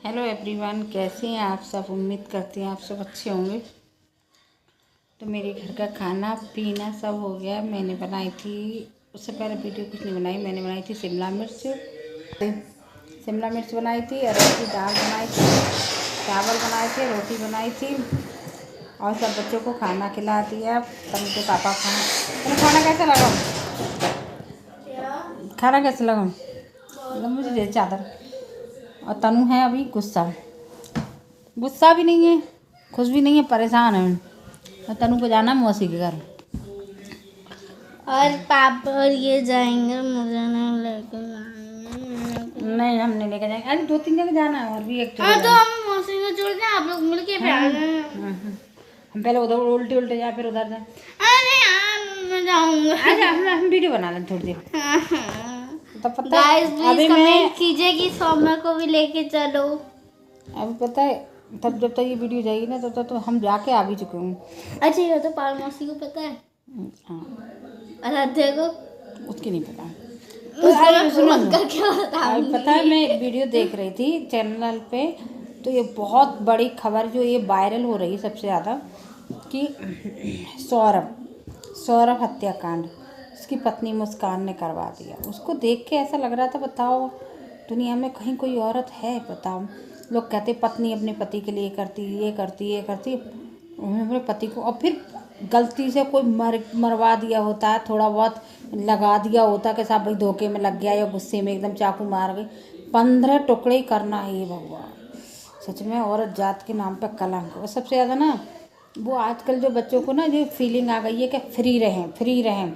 Hello everyone, कैसे हैं आप सब। उम्मीद करते हैं आप सब अच्छे होंगे। तो मेरे घर का खाना पीना सब हो गया। मैंने बनाई थी, उससे पहले वीडियो कुछ नहीं बनाई। मैंने बनाई थी शिमला मिर्च बनाई थी, अरहर की दाल बनाई थी, चावल बनाए थे, रोटी बनाई थी और सब बच्चों को खाना खिला दिया। तनु के पापा खाना कैसा लगा? खाना कैसा लगा? मतलब मुझे दे चादर। और तनु है अभी गुस्सा भी नहीं है, खुश भी नहीं है, परेशान है। और तनु को जाना मौसी के घर और पापा और ये जाएंगे, मुझे नहीं लेके जाएंगे। नहीं, हम नहीं लेके जाएंगे। अरे 2-3 जगह जाना है और भी एक हाँ जगह तो जाना हम मौसी को छोड़ के आप लोग मिलके है। हम पहले उधर उल्टे जाए फिर उधर जाए। अरे यार मैं जाऊंगा। अच्छा, हम वीडियो बना लें थोड़ी देर। तो पता है गाइस प्लीज अभी कमेंट कीजिए कि सौम्या को भी लेके चलो। अभी पता है तब जब तक ये वीडियो जाएगी ना तब तक तो हम जाके आ भी चुके हूँ। अच्छा ये तो पाल मौसी को पता है, हाँ, आराध्या को उसकी नहीं पता। उसको मैं सुनो फोन करके बताऊंगी। पता है मैं एक वीडियो देख रही थी चैनल पे, तो ये बहुत बड़ी खबर जो ये वायरल हो रही है सबसे ज़्यादा कि सौरभ हत्याकांड उसकी पत्नी मुस्कान ने करवा दिया। उसको देख के ऐसा लग रहा था, बताओ दुनिया में कहीं कोई औरत है? बताओ, लोग कहते पत्नी अपने पति के लिए करती, ये करती उन्होंने अपने पति को, और फिर गलती से कोई मरवा दिया होता है, थोड़ा बहुत लगा दिया होता है कि साहब भाई धोखे में लग गया या गुस्से में एकदम चाकू मार गई। 15 टुकड़े करना है ये भगवान। सच में औरत जात के नाम पे कलंक। और सबसे ज़्यादा ना वो आजकल जो बच्चों को ना जो फीलिंग आ गई है कि फ्री रहें,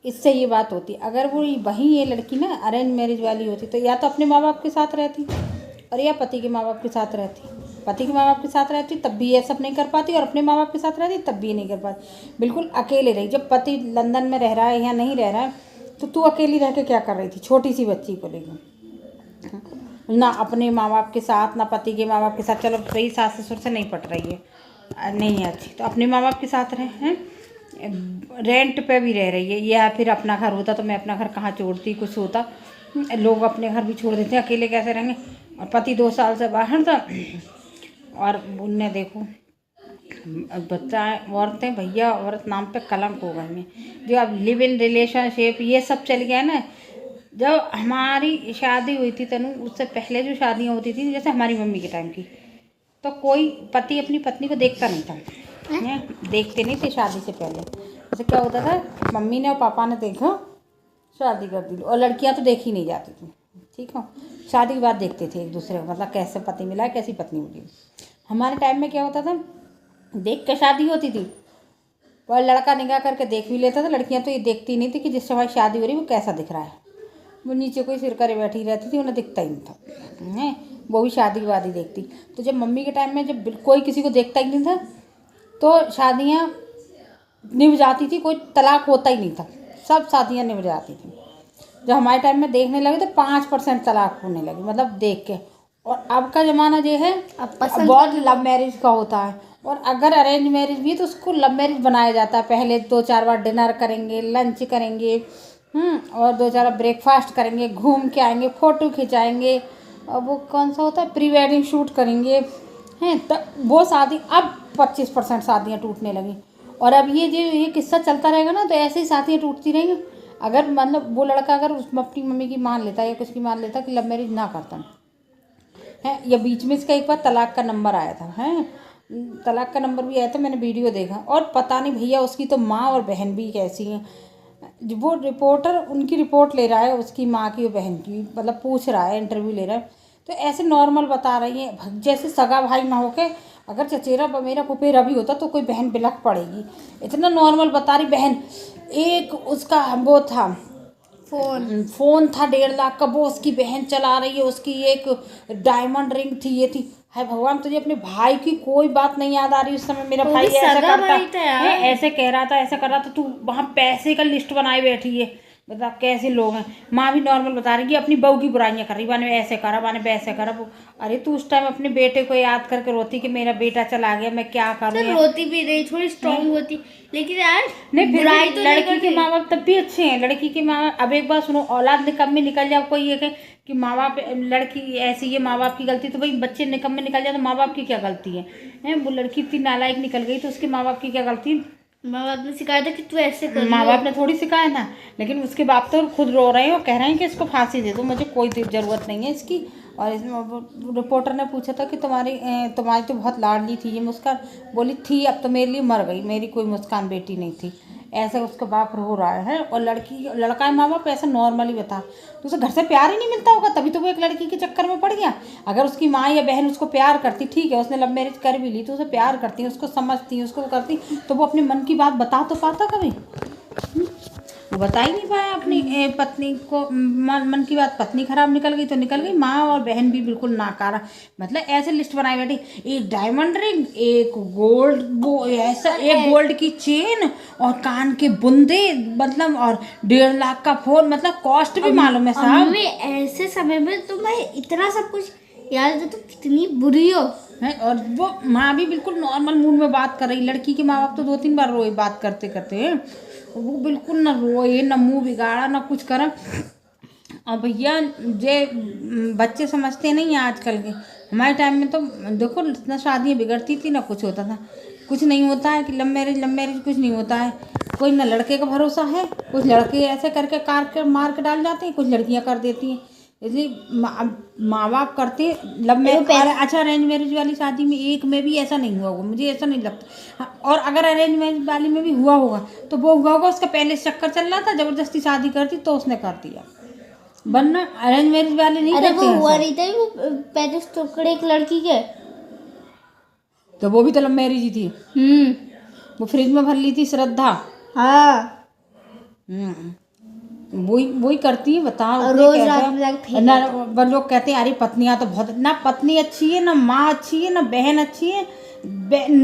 इससे ये बात होती। अगर वो वहीं ये लड़की ना अरेंज मैरिज वाली होती तो या तो अपने माँ बाप के साथ रहती और या पति के माँ बाप के साथ रहती। पति के माँ बाप के साथ रहती तब भी ये सब नहीं कर पाती, और अपने माँ बाप के साथ रहती तब भी ये नहीं कर पाती। बिल्कुल अकेले रही। जब पति लंदन में रह रहा है या नहीं रह रहा है तो तू अकेली रह के क्या कर रही थी छोटी सी बच्ची को लेकर? ना अपने माँ बाप के साथ ना पति के माँ बाप के साथ। चलो सही, सास ससुर से नहीं पट रही है, नहीं है अच्छी, तो अपने माँ बाप के साथ रहे हैं। रेंट पे भी रह रही है, या फिर अपना घर होता तो मैं अपना घर कहाँ छोड़ती, कुछ होता। लोग अपने घर भी छोड़ देते हैं, अकेले कैसे रहेंगे? और पति 2 साल से बाहर था और उनने देखो बच्चा है। औरतें भैया औरत नाम पे कलंक हो गई हैं। जो अब लिव इन रिलेशनशिप ये सब चल गया है ना। जब हमारी शादी हुई थी तनु, उससे पहले जो शादियाँ होती थी जैसे हमारी मम्मी के टाइम की, तो कोई पति अपनी पत्नी को देखता नहीं था, देखते नहीं थे शादी से पहले। जैसे क्या होता था, मम्मी ने और पापा ने देखा शादी कर दी, और लड़कियां तो देखी नहीं जाती थी, ठीक है। शादी के बाद देखते थे एक दूसरे को, मतलब कैसे पति मिला कैसी पत्नी मिली। हमारे टाइम में क्या होता था, देख के शादी होती थी और लड़का निगाह करके देख भी लेता था। लड़कियां तो ये देखती नहीं थी कि जिससे हमारी शादी हो रही वो कैसा दिख रहा है। वो नीचे कोई सिर करे बैठी रहती थी, उन्हें दिखता ही नहीं था है। वो भी शादी के बाद ही देखती। तो जब मम्मी के टाइम में जब कोई किसी को देखता ही नहीं था तो शादियाँ निभ जाती थी, कोई तलाक होता ही नहीं था, सब शादियाँ निभ जाती थी। जब हमारे टाइम में देखने लगे तो 5% तलाक होने लगे, मतलब देख के। और अब का ज़माना जो है अब पसंद बहुत लव मैरिज का होता है, और अगर अरेंज मैरिज भी है तो उसको लव मैरिज बनाया जाता है। पहले 2-4 बार डिनर करेंगे, लंच करेंगे, और 2-4 ब्रेकफास्ट करेंगे, घूम के आएंगे, फ़ोटो खिंचाएंगे, और वो कौन सा होता है प्री वेडिंग शूट करेंगे हैं। तो वो शादी अब 25% शादियाँ टूटने लगी। और अब ये किस्सा चलता रहेगा ना तो ऐसे ही शादियाँ टूटती रहेंगी। अगर मतलब वो लड़का अगर अपनी मम्मी की मान लेता या कुछ की मान लेता कि लव मैरिज ना करता है, या बीच में इसका एक बार तलाक का नंबर आया था, है तलाक का नंबर भी आया था, मैंने वीडियो देखा। और पता नहीं भैया उसकी तो माँ और बहन भी कैसी हैं। वो रिपोर्टर उनकी रिपोर्ट ले रहा है, उसकी माँ की और बहन की, मतलब पूछ रहा है, इंटरव्यू ले रहा है, तो ऐसे नॉर्मल बता रही है जैसे सगा भाई ना होके। अगर चचेरा मेरा फुफेरा भी होता तो कोई बहन बिलख पड़ेगी, इतना नॉर्मल बता रही बहन। एक उसका वो था फ़ोन था 1.5 लाख का, वो उसकी बहन चला रही है, उसकी एक डायमंड रिंग थी, ये थी। हाय भगवान, तुझे अपने भाई की कोई बात नहीं याद आ रही उस समय? मेरा भाई ऐसा करता है, ऐसे कह रहा था, ऐसा कर रहा था, तू वहाँ पैसे का लिस्ट बनाए बैठी है। बताओ कैसे लोग हैं। माँ भी नॉर्मल बता रही कि अपनी बहू की बुराइयां कर रही, माने ऐसे करा, माने वैसे करा। अरे तू उस टाइम अपने बेटे को याद करके रोती कि मेरा बेटा चला गया, मैं क्या करूँ। तो रोती भी रही, थोड़ी स्ट्रांग होती, लेकिन यार नहीं फिर बुराई भी तो लड़की के माँ बाप तब भी अच्छे हैं। लड़की के माँ बाप, अब एक बार सुनो, औलाद निकम्मे निकल जाओ, कोई ये कहे कि माँ बाप, लड़की ऐसी है माँ बाप की गलती, तो भाई बच्चे निकम्मे निकल जाए तो माँ बाप की क्या गलती है। वो लड़की इतनी नालायक निकल गई तो उसके माँ बाप की क्या गलती। माँ बाप ने सिखाया था कि तू ऐसे कर, माँ बाप ने थोड़ी सिखाया था। लेकिन उसके बाप तो खुद रो रहे हैं और कह रहे हैं कि इसको फांसी दे दो, मुझे कोई ज़रूरत नहीं है इसकी। और इसमें रिपोर्टर ने पूछा था कि तुम्हारी तो बहुत लाडली थी ये मुस्कान, बोली थी अब तो मेरे लिए मर गई, मेरी कोई मुस्कान बेटी नहीं थी। ऐसे उसका बाप रो रहा है। और लड़का माँ बाप ऐसा नॉर्मली बता, तो उसे घर से प्यार ही नहीं मिलता होगा, तभी तो वो एक लड़की के चक्कर में पड़ गया। अगर उसकी माँ या बहन उसको प्यार करती, ठीक है उसने लव मैरिज कर भी ली, तो उसे प्यार करती, उसको समझती, उसको करती, तो वो अपने मन की बात बता तो पाता कभी। वो बता ही नहीं पाया अपनी पत्नी को। मन की बात, पत्नी खराब निकल गई तो निकल गई, माँ और बहन भी बिल्कुल नाकारा। मतलब ऐसे लिस्ट बनाई बैठी, एक डायमंड रिंग, एक गोल्ड, वो ऐसा एक गोल्ड की चेन और कान के बुंदे, मतलब और 1.5 लाख का फोन, मतलब कॉस्ट भी मालूम है साहब। ऐसे समय में तुम्हें इतना सब कुछ याद है तो कितनी बुरी हो है। और वो माँ भी बिल्कुल नॉर्मल मूड में बात कर रही। लड़की के माँ बाप तो 2-3 बार रोए बात करते करते, वो बिल्कुल ना रोए, ना मुंह बिगाड़ा, ना कुछ करा। और भैया जे बच्चे समझते नहीं हैं आजकल के। हमारे टाइम में तो देखो ना शादियाँ बिगड़ती थी ना कुछ होता था। कुछ नहीं होता है कि लव मैरिज कुछ नहीं होता है। कोई ना लड़के का भरोसा है, कुछ लड़के ऐसे करके मार के डाल जाते हैं, कुछ लड़कियाँ कर देती हैं। इसलिए माँ बाप करते लव मैरिज। अच्छा अरेंज मैरिज वाली शादी में एक में भी ऐसा नहीं हुआ होगा, मुझे ऐसा नहीं लगता। हाँ, और अगर अरेंज मैरिज वाली में भी हुआ होगा तो वो हुआ होगा उसका पहले चक्कर चल रहा था, ज़बरदस्ती शादी करती तो उसने कर दिया, वरना अरेंज मैरिज वाले नहीं करते। वो हुआ नहीं था, वो पेरिस टुकड़े एक लड़की के, तो वो भी तो लव मैरिज ही थी। वो फ्रिज में भर ली थी श्रद्धा। हाँ वही करती है, बताओ। रोज रात में ना लोग कहते हैं अरे पत्नियां तो बहुत, ना पत्नी अच्छी है, ना माँ अच्छी है, ना बहन अच्छी है।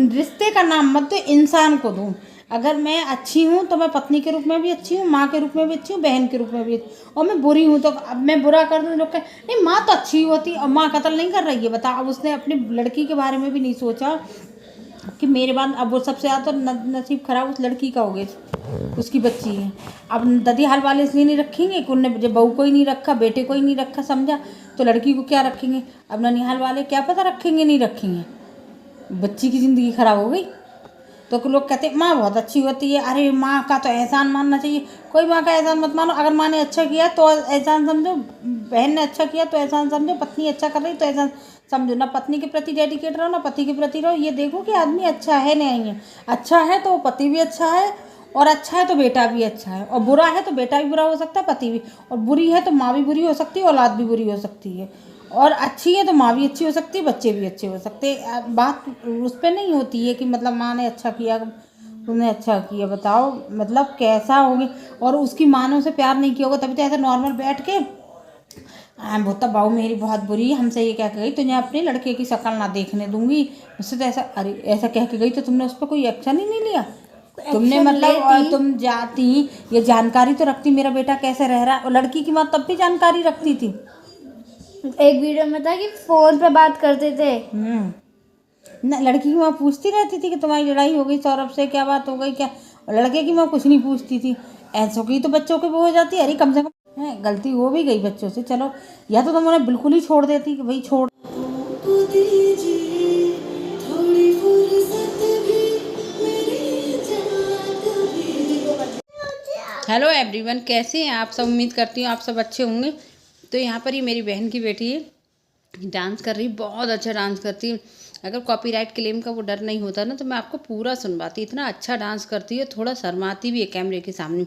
रिश्ते का नाम मत दो, इंसान को दो। अगर मैं अच्छी हूँ तो मैं पत्नी के रूप में भी अच्छी हूँ, माँ के रूप में भी अच्छी हूँ, बहन के रूप में भी अच्छी, और मैं बुरी हूँ तो अब मैं बुरा कर दूँ, लोग कहें नहीं माँ तो अच्छी होती और माँ कत्ल नहीं कर रही है। बता, अब उसने अपनी लड़की के बारे में भी नहीं सोचा कि मेरे बाद अब वो सबसे ज़्यादा तो नसीब खराब उस लड़की का हो गया, उसकी बच्ची है। अब ददिहाल वाले इसलिए नहीं रखेंगे कि उनने जब बहू को ही नहीं रखा, बेटे को ही नहीं रखा, समझा, तो लड़की को क्या रखेंगे। अब ननिहाल वाले क्या पता रखेंगे नहीं रखेंगे, बच्ची की ज़िंदगी खराब हो गई। तो लोग कहते हैं माँ बहुत अच्छी होती है, अरे माँ का तो एहसान मानना चाहिए। कोई माँ का एहसान मत मानो, अगर माँ ने अच्छा किया तो एहसान समझो, बहन ने अच्छा किया तो एहसान समझो, पत्नी अच्छा कर रही तो एहसान समझो। ना पत्नी के प्रति डेडिकेट रहो, ना पति के प्रति रहो, ये देखो कि आदमी अच्छा है नहीं है। अच्छा है तो पति भी अच्छा है, और अच्छा है तो बेटा भी अच्छा है, और बुरा है तो बेटा भी बुरा हो सकता है, पति भी, और बुरी है तो माँ भी बुरी हो सकती है, औलाद भी बुरी हो सकती है, और अच्छी है तो माँ भी अच्छी हो सकती है, बच्चे भी अच्छे हो सकते हैं। बात उस पर नहीं होती है कि मतलब माँ ने अच्छा किया, तुमने अच्छा किया। बताओ मतलब कैसा होगी। और उसकी माँ ने उसे प्यार नहीं किया होगा तभी तो ऐसे नॉर्मल बैठ के वो तो बहू मेरी बहुत बुरी है, हमसे ये कह के गई तुझे अपने लड़के की शक्ल ना देखने दूंगी, मुझसे तो ऐसा, अरे ऐसा कह के गई तो तुमने उस पर कोई एक्शन ही नहीं लिया। तुमने मतलब तुम जाती, ये जानकारी तो रखती मेरा बेटा कैसे रह रहा है, और लड़की की माँ तब भी जानकारी रखती थी। एक वीडियो में था कि फोन पे बात करते थे। ना लड़की की माँ पूछती रहती थी कि तुम्हारी लड़ाई हो गई सौरभ से, क्या बात हो गई क्या, और लड़के की माँ कुछ नहीं पूछती थी। ऐसों की तो बच्चों की वो हो जाती है, अरे कम से कम है, गलती हो भी गई बच्चों से, चलो, या तो तुम उन्हें बिल्कुल ही छोड़ देती कि भाई छोड़। हेलो एवरीवन, कैसे हैं आप सब। उम्मीद करती हूँ आप सब अच्छे होंगे। तो यहाँ पर ही मेरी बहन की बेटी है, डांस कर रही, बहुत अच्छा डांस करती है। अगर कॉपीराइट क्लेम का वो डर नहीं होता ना तो मैं आपको पूरा सुनवाती। इतना अच्छा डांस करती है, थोड़ा शर्माती भी है कैमरे के सामने,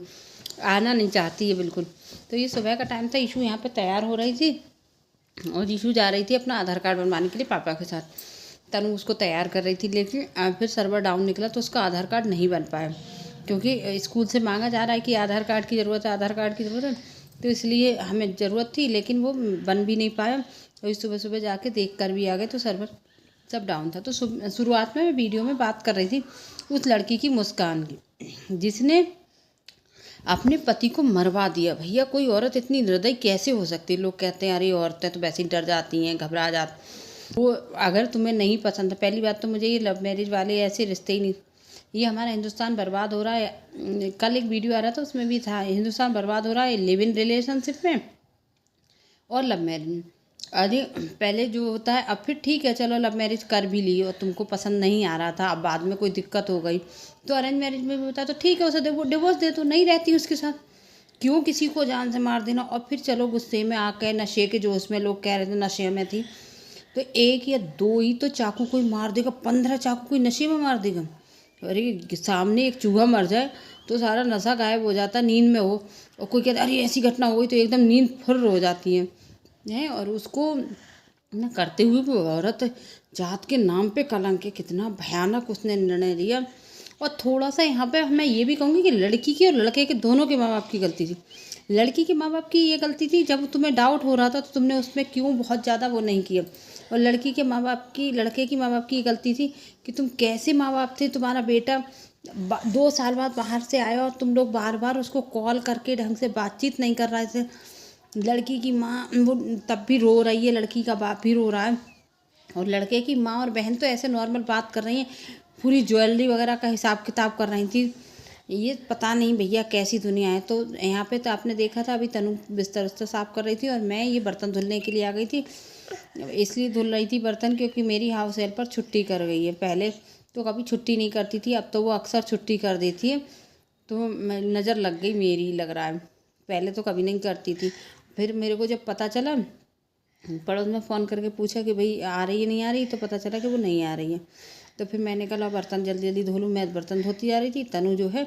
आना नहीं चाहती है बिल्कुल। तो ये सुबह का टाइम था, ईशू यहाँ पे तैयार हो रही थी और ईशू जा रही थी अपना आधार कार्ड बनवाने के लिए पापा के साथ। तनु उसको तैयार कर रही थी, लेकिन फिर सर्वर डाउन निकला तो उसका आधार कार्ड नहीं बन पाया, क्योंकि स्कूल से मांगा जा रहा है कि आधार कार्ड की ज़रूरत है, आधार कार्ड की ज़रूरत है, तो इसलिए हमें ज़रूरत थी, लेकिन वो बन भी नहीं पाया। तो सुबह सुबह जाके देख कर भी आ गए तो सर्वर सब डाउन था। तो शुरुआत में मैं वीडियो में बात कर रही थी उस लड़की की, मुस्कान की, जिसने अपने पति को मरवा दिया। भैया कोई औरत इतनी निर्दयी कैसे हो सकती है? लोग कहते हैं अरे औरतें तो वैसे ही डर जाती हैं, घबरा जाती। वो अगर तुम्हें नहीं पसंद, पहली बात तो मुझे ये लव मैरिज वाले ऐसे रिश्ते ही नहीं, ये हमारा हिंदुस्तान बर्बाद हो रहा है। कल एक वीडियो आ रहा था, उसमें भी था हिंदुस्तान बर्बाद हो रहा है लिव इन रिलेशनशिप में और लव मैरिज। अरे पहले जो होता है, अब फिर ठीक है चलो लव मैरिज कर भी ली और तुमको पसंद नहीं आ रहा था, अब बाद में कोई दिक्कत हो गई तो अरेंज मैरिज में भी होता है, तो ठीक है उसे डिवोर्स दे, तो नहीं रहती उसके साथ, क्यों किसी को जान से मार देना। और फिर चलो गुस्से में आकर, नशे के जोश में, लोग कह रहे थे नशे में थी, तो 1 या 2 ही तो चाकू कोई मार देगा, 15 चाकू कोई नशे में मार देगा। अरे सामने एक चूहा मर जाए तो सारा नशा गायब हो जाता, नींद में हो और कोई कहता अरे ऐसी घटना हो गई तो एकदम नींद फुर्र हो जाती है। और उसको न करते हुए वो औरत जात के नाम पे कलंक है, कितना भयानक उसने निर्णय लिया। और थोड़ा सा यहाँ पे मैं ये भी कहूँगी कि लड़की की और लड़के के दोनों के माँ बाप की गलती थी। लड़की के माँ बाप की ये गलती थी, जब तुम्हें डाउट हो रहा था तो तुमने उसमें क्यों बहुत ज़्यादा वो नहीं किया। और लड़की के माँ बाप की, लड़के की माँ बाप की गलती थी कि तुम कैसे माँ बाप थे, तुम्हारा बेटा 2 साल बाद बाहर से आया और तुम लोग बार बार उसको कॉल करके ढंग से बातचीत नहीं कर रहे थे। लड़की की माँ वो तब भी रो रही है, लड़की का बाप भी रो रहा है, और लड़के की माँ और बहन तो ऐसे नॉर्मल बात कर रही हैं, पूरी ज्वेलरी वगैरह का हिसाब किताब कर रही थी। ये पता नहीं भैया कैसी दुनिया है। तो यहाँ पे तो आपने देखा था, अभी तनु बिस्तर उस्तर साफ़ कर रही थी और मैं ये बर्तन धुलने के लिए आ गई थी। इसलिए धुल रही थी बर्तन क्योंकि मेरी हाउस हेल्पर छुट्टी कर गई है। पहले तो कभी छुट्टी नहीं करती थी, अब तो वो अक्सर छुट्टी कर देती है, तो नज़र लग गई मेरी, लग रहा है। पहले तो कभी नहीं करती थी। फिर मेरे को जब पता चला, पड़ोस में फ़ोन करके पूछा कि भाई आ रही है नहीं आ रही, तो पता चला कि वो नहीं आ रही है। तो फिर मैंने कहा बर्तन जल्दी जल्दी धो लूँ। मैं बर्तन धोती जा रही थी, तनु जो है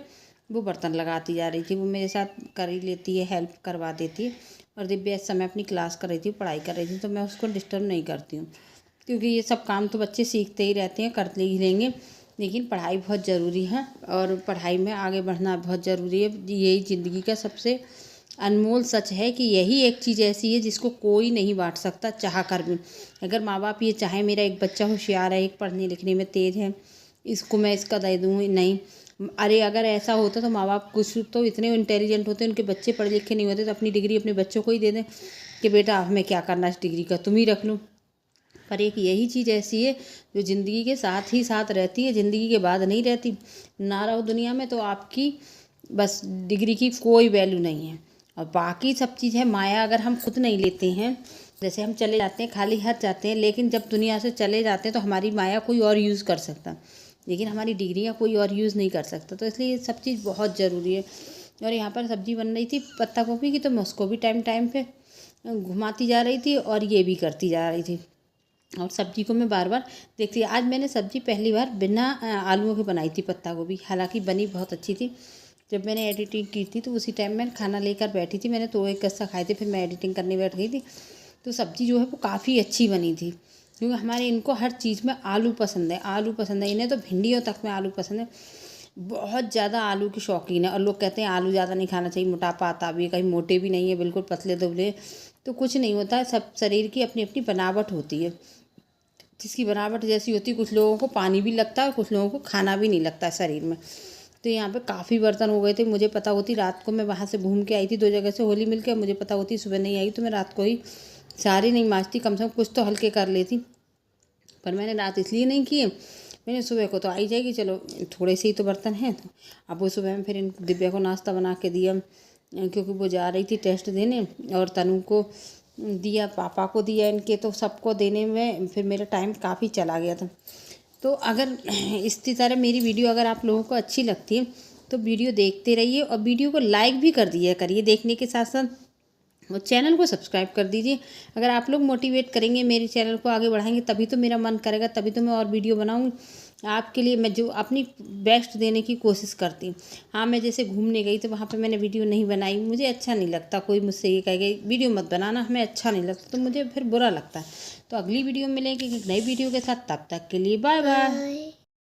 वो बर्तन लगाती जा रही थी। वो मेरे साथ कर ही लेती है, हेल्प करवा देती है। और दिव्या इस समय अपनी क्लास कर रही थी, पढ़ाई कर रही थी, तो मैं उसको डिस्टर्ब नहीं करती हूँ, क्योंकि ये सब काम तो बच्चे सीखते ही रहते हैं, करते ही रहेंगे। लेकिन पढ़ाई बहुत ज़रूरी है और पढ़ाई में आगे बढ़ना बहुत ज़रूरी है। यही ज़िंदगी का सबसे अनमोल सच है कि यही एक चीज़ ऐसी है जिसको कोई नहीं बांट सकता, चाह कर भी। अगर माँ बाप ये चाहे मेरा एक बच्चा होशियार है, एक पढ़ने लिखने में तेज़ है, इसको मैं इसका दे दूँ, नहीं, अरे अगर ऐसा होता तो माँ बाप कुछ तो इतने इंटेलिजेंट होते, उनके बच्चे पढ़े लिखे नहीं होते तो अपनी डिग्री अपने बच्चों को ही दे दें कि बेटा हमें क्या करना इस डिग्री का, तुम ही रख लो। पर एक यही चीज़ ऐसी है जो ज़िंदगी के साथ ही साथ रहती है, ज़िंदगी के बाद नहीं रहती। ना रहो दुनिया में तो आपकी बस डिग्री की कोई वैल्यू नहीं है। और बाकी सब चीज़ है माया, अगर हम खुद नहीं लेते हैं, जैसे हम चले जाते हैं खाली हाथ जाते हैं, लेकिन जब दुनिया से चले जाते हैं तो हमारी माया कोई और यूज़ कर सकता, लेकिन हमारी डिग्रियाँ कोई और यूज़ नहीं कर सकता। तो इसलिए ये सब चीज़ बहुत ज़रूरी है। और यहाँ पर सब्ज़ी बन रही थी पत्ता गोभी की, तो मैं उसको भी टाइम टाइम पे घुमाती जा रही थी और ये भी करती जा रही थी। और सब्ज़ी को मैं बार बार देखती। आज मैंने सब्ज़ी पहली बार बिना आलूओं के बनाई थी, पत्ता गोभी, हालांकि बनी बहुत अच्छी थी। जब मैंने एडिटिंग की थी तो उसी टाइम मैं खाना लेकर बैठी थी, मैंने तो एक कस्सा खाए थे, फिर मैं एडिटिंग करने बैठ गई थी। तो सब्ज़ी जो है वो काफ़ी अच्छी बनी थी, क्योंकि हमारे इनको हर चीज़ में आलू पसंद है, आलू पसंद है इन्हें, तो भिंडियों तक में आलू पसंद है। बहुत ज़्यादा आलू की शौकीन है। और लोग कहते हैं आलू ज़्यादा नहीं खाना चाहिए, मोटापा आता भी है, कहीं मोटे भी नहीं है, बिल्कुल पतले दुबले, तो कुछ नहीं होता है। सब शरीर की अपनी अपनी बनावट होती है, जिसकी बनावट जैसी होती है, कुछ लोगों को पानी भी लगता है, कुछ लोगों को खाना भी नहीं लगता शरीर में। तो यहाँ पे काफ़ी बर्तन हो गए थे। मुझे पता होती, रात को मैं वहाँ से घूम के आई थी 2 जगह से होली मिल के, मुझे पता होती सुबह नहीं आई तो मैं रात को ही सारी नहीं मांजती, कम से कम कुछ तो हल्के कर लेती। पर मैंने रात इसलिए नहीं किए, मैंने सुबह को तो आई जाएगी, चलो थोड़े से ही तो बर्तन हैं। तो अब वो सुबह में फिर इन दिव्या को नाश्ता बना के दिया, क्योंकि वो जा रही थी टेस्ट देने, और तनु को दिया, पापा को दिया, इनके तो सबको देने में फिर मेरा टाइम काफ़ी चला गया था। तो अगर इसी तरह मेरी वीडियो अगर आप लोगों को अच्छी लगती है तो वीडियो देखते रहिए, और वीडियो को लाइक भी कर दिया करिए देखने के साथ साथ, और चैनल को सब्सक्राइब कर दीजिए। अगर आप लोग मोटिवेट करेंगे, मेरे चैनल को आगे बढ़ाएंगे, तभी तो मेरा मन करेगा, तभी तो मैं और वीडियो बनाऊँगी आपके लिए। मैं जो अपनी बेस्ट देने की कोशिश करती हूँ। हाँ, मैं जैसे घूमने गई तो वहाँ पे मैंने वीडियो नहीं बनाई, मुझे अच्छा नहीं लगता। कोई मुझसे ये कहेगा वीडियो मत बनाना, हमें अच्छा नहीं लगता, तो मुझे फिर बुरा लगता है। तो अगली वीडियो में मिलेंगे एक नई वीडियो के साथ, तब तक के लिए बाय बाय।